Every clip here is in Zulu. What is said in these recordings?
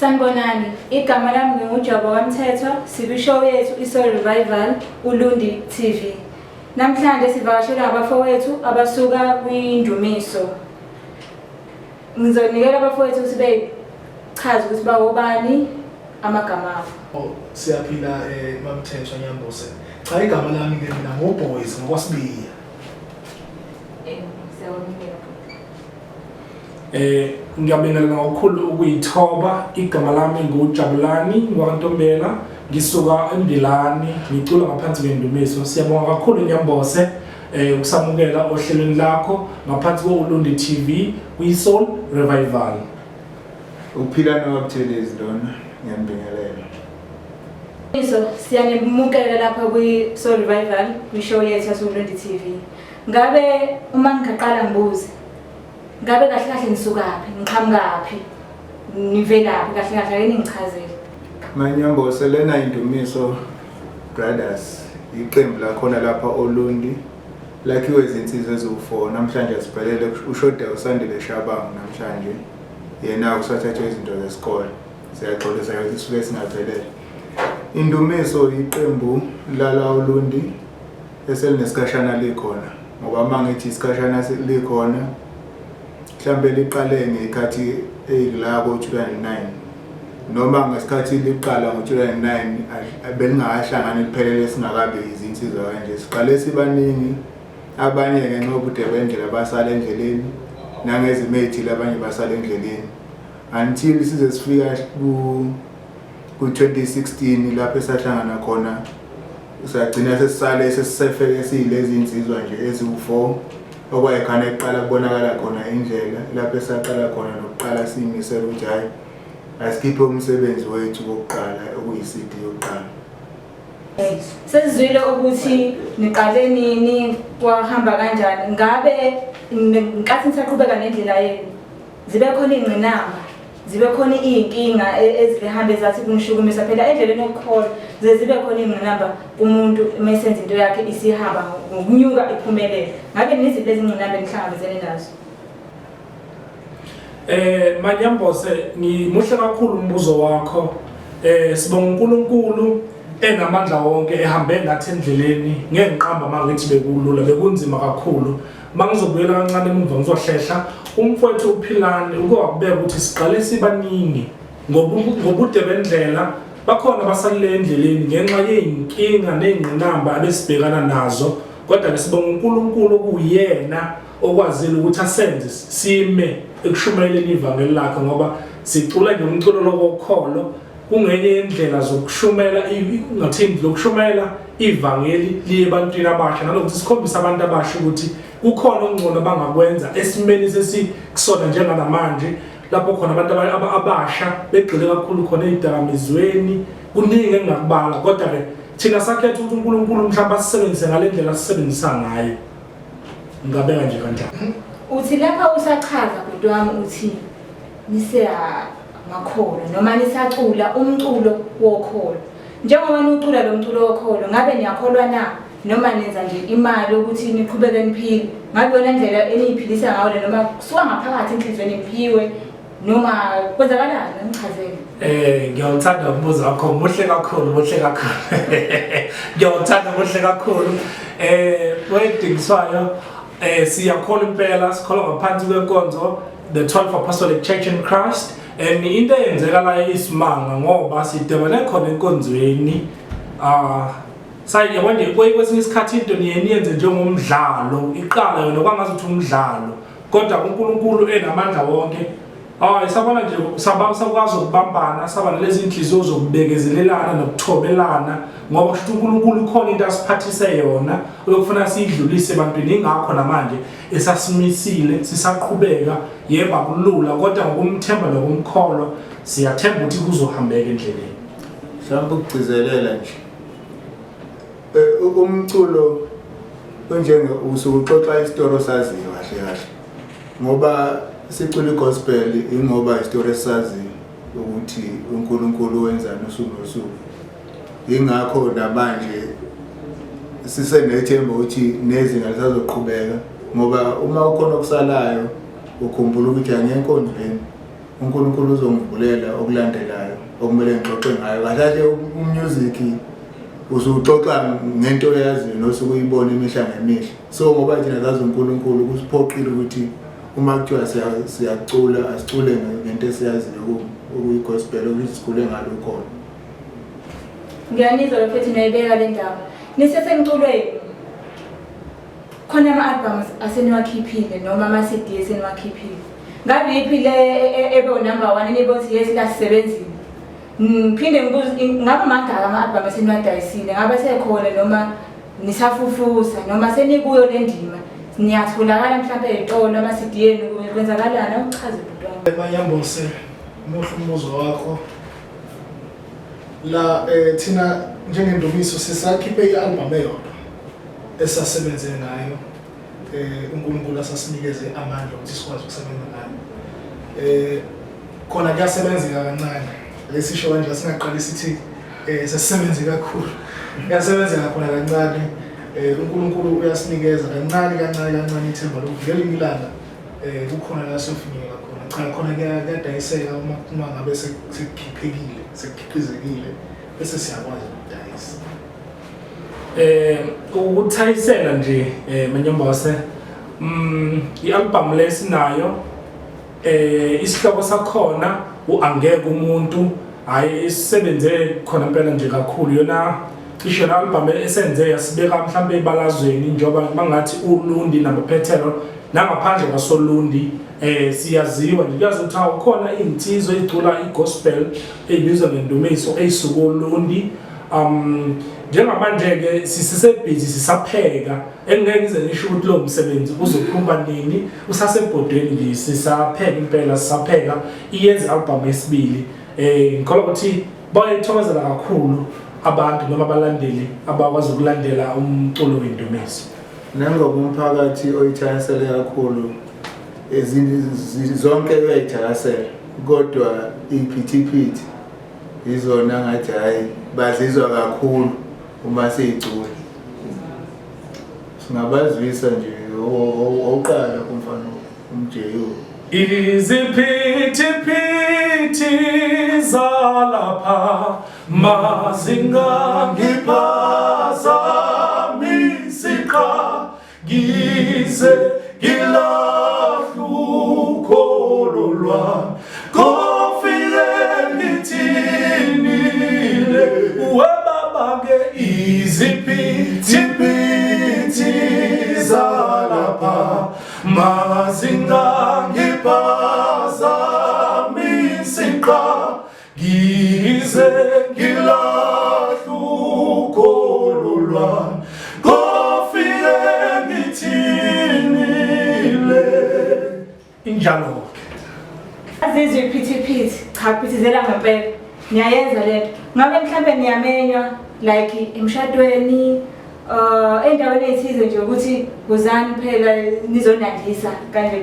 Sanibonani, igama lami nginguJobo kaMthetho, sikushow yethu iSoul Revival Ulundi TV. Namhlanje sivakashela abafowethu abasuka kwindumiso. Ngizonikela abafowethu ukuthi bechaze ukuthi bawobani amagama abo. Siyaphila maMthetho Nyambose. Cha igama lami ngina ngoBoys ngokwasibiya. Ngiyabingelela kakhulu ukuyithoba. Igama lami nguJabulani ngwaNtombela, ngisuka eMbilani, ngicula ngaphansi kwendumiso. Siyabonga kakhulu Nyambose ukusamukela ohlelweni lakho ngaphansi kweUlundi TV kwiSoul Revival. Uphila noButhelezi lona, ngiyambingelela. Siyanimukela lapha kwiSoul Revival kwishow yethu yaseUlundi TV. Ngabe uma ngaqala ngibuze, ngabe kahle kahle nisukaphi, ngiqhamukaphi, nivelaphi kahle kahle ake ningichazele. Manyambose lena Indumiso Brothers, iqembu lakhona lapha Olundi, lakhiwe izinsizwa eziwu4. Namhlanje sibhalele uShoda uSandile Shabangu namhlanje. Yena usathathe izinto zesikole. Siyaxolisa ukuthi sisuke singaphelele. Indumiso iqembu lala Olundi eselinesikashana likhona. Ngoba mangithi isikashana likhona mhlambe liqale ngekhathi eyila ko2009 noma ngesikhathi liqala ngo2009 belingakahlangani liphelele singakabe izinsizwa kanje. Siqale sibaningi, abanye ngenxa yobude bendlela basala endleleni nangezimethi labanye basala endleleni until size sifika ku2016 lapho esahlangana khona. Sagcina sesisale sesifeke silezi insizwa nje eziwu4 okwayekhana eqala kubonakala khona indlela lapho esaqala khona nokuqala siyimisela ukuthi hayi asikhiphe umsebenzi wethu wokuqala okuyisidi yokuqala. Sesizwile ukuthi niqale nini, kwahamba kanjani. Ngabe ngenkathi nisaqhubeka nendlela yenu zibe khona ingqinamba, zibe khona izinkinga ezihambe zathi kunishukumisa phela endleleni yokukholwa, zibe khona ingqinamba umuntu mesenza into yakhe isihamba ngokunyuka iphumelele. Ngabe niziphi lezi ngqinamba enihlangabezene nazo? Manyambose, ngimuhle kakhulu umbuzo wakho. Sibonga uNkulunkulu enamandla wonke ehambe ngathi endleleni ngenqamba mangithi bekulula, bekunzima kakhulu. Mangizobuyela kancane emuva ngizohlehla umfowethu uPhilani ukubeka ukuthi siqale sibaningi ngobude bendlela. Bakhona basalile endleleni ngenxa yeyinkinga nezingqinamba abesibhekana nazo, kodwa ke sibonga uNkulunkulu okuyena okwazile ukuthi asenze sime ekushumayeleni ivangeli lakhe, ngoba sicula nje umculo lokukholo kungenye indlela zokushumela ngathini lokushumela ivangeli liye ebantwini abasha, nalokuthi sikhombisa abantu abasha ukuthi kukhona okungcono bangakwenza esimeni sesikusona njengamanje lapho khona abantu abasha begxile kakhulu khona ezidakamizweni. Kuningi engakubala, kodwa ke thina sakhetha ukuthi uNkulunkulu mhlawumbe asisebenzise ngalendlela asisebenzisa ngayo. Ngabeka nje kanjalo. Uthi lapha usachaza bhuti wami uthi makholwa noma nisacula umculo wokholo. Njengoba niucula lo mculo wokholo, ngabe niyakholwa na noma nenza nje imali ukuthi niqhubeke niphile? Ngabe yona indlela eniyiphilisa ngayo noma kusuka ngaphakathi enhlizweni niphiwe noma kwenzakalani? Ngichazele. Ngiyawuthanda umbuzo wakho, muhle kakhulu, muhle kakhulu. Ngiyawuthanda, muhle kakhulu. Wedingiswayo siyakholwa impela, sikholwa ngaphansi kwenkonzo the 12th Apostolic Church in Christ. Into eyenzeka la isimanga ngoba sidebele khona enkonzweni. Sayibona nje kwesinye isikhathi into niyenze njengomdlalo, iqala yona kwangazuthi umdlalo, kodwa uNkulunkulu enamandla wonke isabona nje sakwazi ukubambana, saba nalezi inhliziyo zokubekezelelana nokuthobelana, ngoba kusho uNkulunkulu khona into asiphathise yona okufuna siyidlulise ebantwini. Ingakho namanje esasimisile sisaqhubeka, yebo akulula, kodwa ngokumthemba nokumkholwa siyathemba ukuthi kuzohambeka endleleni. Mhlawumbe ukugcizelela nje umculo onjenge usukuxoxa isitori osaziyo kahle kahle, ngoba sicula igospel ingoba isitori esaziyo ukuthi uNkulunkulu wenza nosuku nosuku. Ingakho namanje sisenethemba ukuthi nezinga lisazoqhubeka, ngoba uma ukhona okusalayo ukhumbula ukuthi angenkonzweni uNkulunkulu uzongivulela okulandelayo okumele ngixoxe ngayo kahle umusic usuxoxa ngento oyaziyo nosuku uyibona imihla ngemihla so ngoba thina zazi uNkulunkulu kusiphoqile ukuthi uma kuthiwa siyacula asicule ngento esiyaziyo okuyigospel ukuthi sicule ngalo khona. Ngiyanizwa mfethu nayibeka le ndaba nisesemculweni khona ama-albums aseniwakhiphile noma ama-CD eseniwakhiphile ngabe yiphi le ebe number 1 enibothi yes lasisebenzile phinde ngibuze ngabe mangaka ama-album eseniwadayisile ngabe sekhona noma nisafufusa noma senikuyo le ndima niyatholakala mhlawumbe ezitolo ama-CD yenu kwenzakalana uchaze butwana Mayambose muhle umbuzo wakho la thina njengendumiso sisakhiphe i-album eyodwa esasebenze ngayo uNkulunkulu asasinikeze amandla ukuthi sikwazi ukusebenza ngayo khona kuyasebenzeka kancane lesisho kanje asingaqali sithi sesisebenze kakhulu kuyasebenzeka khona kancane uNkulunkulu uyasinikeza kancane ithemba lokuthi ngelinye ilanga kukhona la sofinyela khona cha khona kuyadayiseka uma ngabe sekukhiphekile sekukhiqizekile bese siyakwazi ukudayisa ukuthayisela nje Manyambose i-album lesinayo isihloko sakhona uangeke umuntu hayi isisebenze khona impela nje kakhulu yona isho na album esenze yasibeka mhlambe ebalazweni njoba mangathi uLundi nabaphethelo nangaphandle kwasoLundi siyaziwa nje kuyazi ukuthi ukhona insizwe ecula igospel ebizwa ngendumiso eyisuku uLundi njengamanje ke sisebhizi sisapheka engeke ize nisho ukuthi lo msebenzi uzophuma nini usasebhodweni nje sisapheka impela sisapheka iyenze album esibili ngikholwa ukuthi bayithokozela kakhulu abantu noma abalandeli abakwazi ukulandela umculo wendumiso nangoba umphakathi oyithakasele kakhulu zonke uyayithakasela kodwa iphithiphithi izona ngathi hayi bazizwa kakhulu uma seyicula singabazwisa nje oqala kumfana umjeyo iziphithiphithi zalapha mazingangiphazamisiqa gize gilahlukholwa kofile ngithinile webabake iziphithiphithi zalapha mazingangiphazamisiqa gize gilahlukholwa kofile ngithinile injalo azizwe iphithiphithi cha phithizela ngempela niyayenza lento ngabe mhlambe niyamenywa like emshadweni endaweni ethize nje ukuthi kuzani phela nizonandisa kanje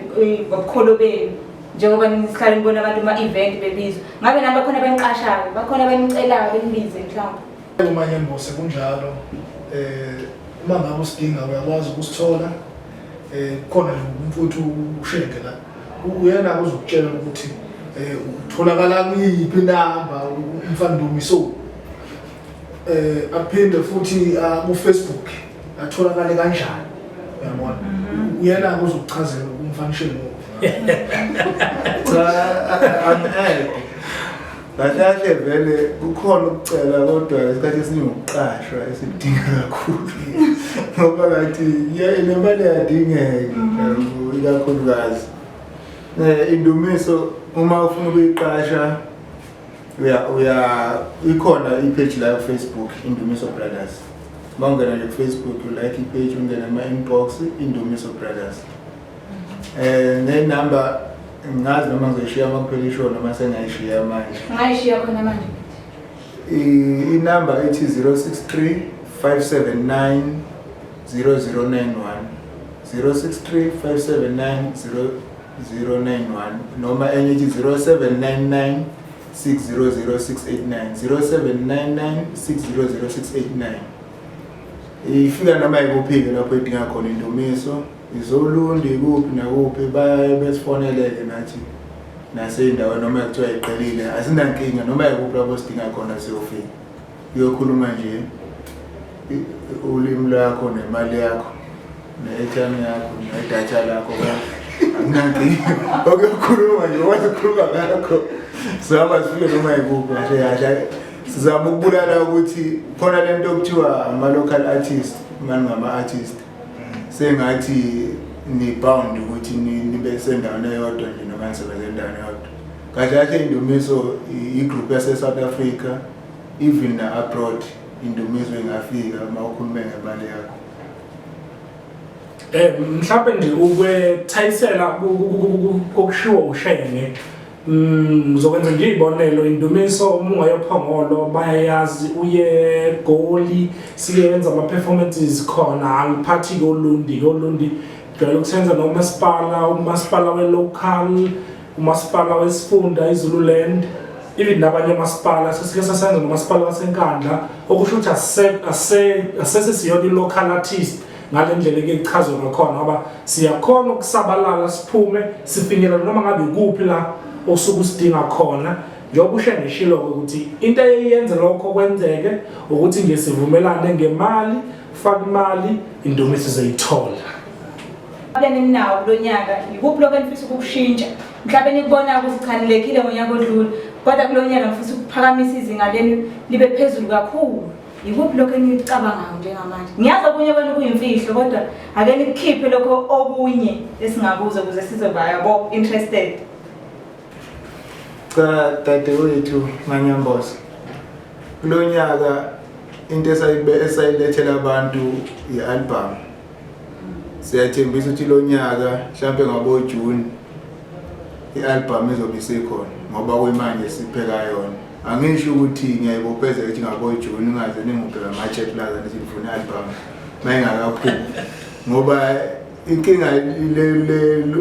ngobukholo benu njengoba nisihlala nibona abantu ama-event bebizwa ngabe nabo bakhona beniqashayo bakhona abanicelayo benibize mhlawumbe uManyembose kunjalo uma ngabe usidinga uyakwazi ukusithola khona umfuthu ushenge la uyena uzokutshela ukuthi utholakala ngiphi inamba umfana Ndumiso aphinde futhi ku Facebook atholakale kanjani uyabona uyena uzokuchazela umfanishelo kahle vele kukhona ukucela kodwa isikhathi esiningi ukuqashwa esidinga kakhulu ngoba ngathi le mali yadingeka ikakhulukazi Indumiso uma ufuna ukuyiqasha ikhona i-page la ku-Facebook Indumiso Brothers mawungena nje ku-Facebook like i-page ungena ama-inbox Indumiso Brothers nenamba ngazi noma ngizoyishiya uma kuphela ishow noma sengayishiya manje ngayishiya khona manje inamba ethi 063 579 0091 063 579 0091 noma enye ithi 0799 600689 0799 600689 ifika noma ikuphi lapho edinga khona Indumiso izolundi kuphi nakuphi baye besifoneleke nathi nasey'ndaweni noma kuthiwa iqhelile asinankinga noma yikuphi lapho sidinga khona siyofika uyokhuluma nje ulimi lwakho nemali yakho ne-airtime yakho nedatha lakho akunankinga okuyokhuluma nje wathi ukhuluma ngakho sihamba sifike noma yikuphi kahle sizama ukubulala ukuthi khona lento okuthiwa ama-local artist mani ngama-artist sengathi ni-bound ukuthi nibe sendaweni eyodwa nje noma nisebenze endaweni eyodwa kahle Indumiso i-group yase-South Africa even na-abroad Indumiso ingafika uma ukhulume ngemali yakho. Mhlawumbe nje ukwethayisela kokushiwo ushenge ngizokwenza nje ibonelo Indumiso uma ungayophongolo bayayazi uye Goli siyenza ama performances khona angiphathi koLundi jwayele ukusenza umasipala we-local umasipala wesifunda iZululand even nabanye amasipala sesike sasenza nomasipala waseNkandla okusho ukuthi asesiyona i-local artist ngale ndlela ekuchazwe ngakhona ngoba siyakhona ukusabalala siphume sifinyela noma ngabe kuphi la osuku sidinga khona njengoba ushengishilo ukuthi into eyenza lokho kwenzeke ukuthi ngesivumelane ngemali faka imali Indumiso izoyithola. Abene ninawo kulonyaka ikuphi lokho enifisa ukushintsha mhlawumbe nikubona ukuthi khanilekile ngonyaka odlule kodwa kulonyaka ngifisa ukuphakamisa izinga leni libe phezulu kakhulu ikuphi lokho enicabangayo njengamanje ngiyazi okunye kwenu kuyimfihlo kodwa ake nikukhiphe lokho okunye esingabuza ukuze sizoba yabo interested. Cha dadewethu Manyambosa kulonyaka into esayilethela abantu i-album siyathembisa ukuthi lo nyaka mhlawumbe ngabo June i-album izobe isikhona ngoba kwemanje sipheka yona angisho ukuthi ngiyayibophezela ukuthi ngabo June ungaze ningubheka ama-chat plaza nithi ngifuna i-album mayingakaphumi ngoba inkinga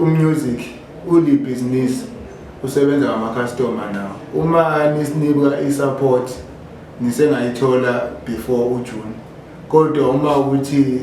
music uli-business usebenza ngama-customer nawo uma nisinika i-support nisengayithola before uJune kodwa uma ukuthi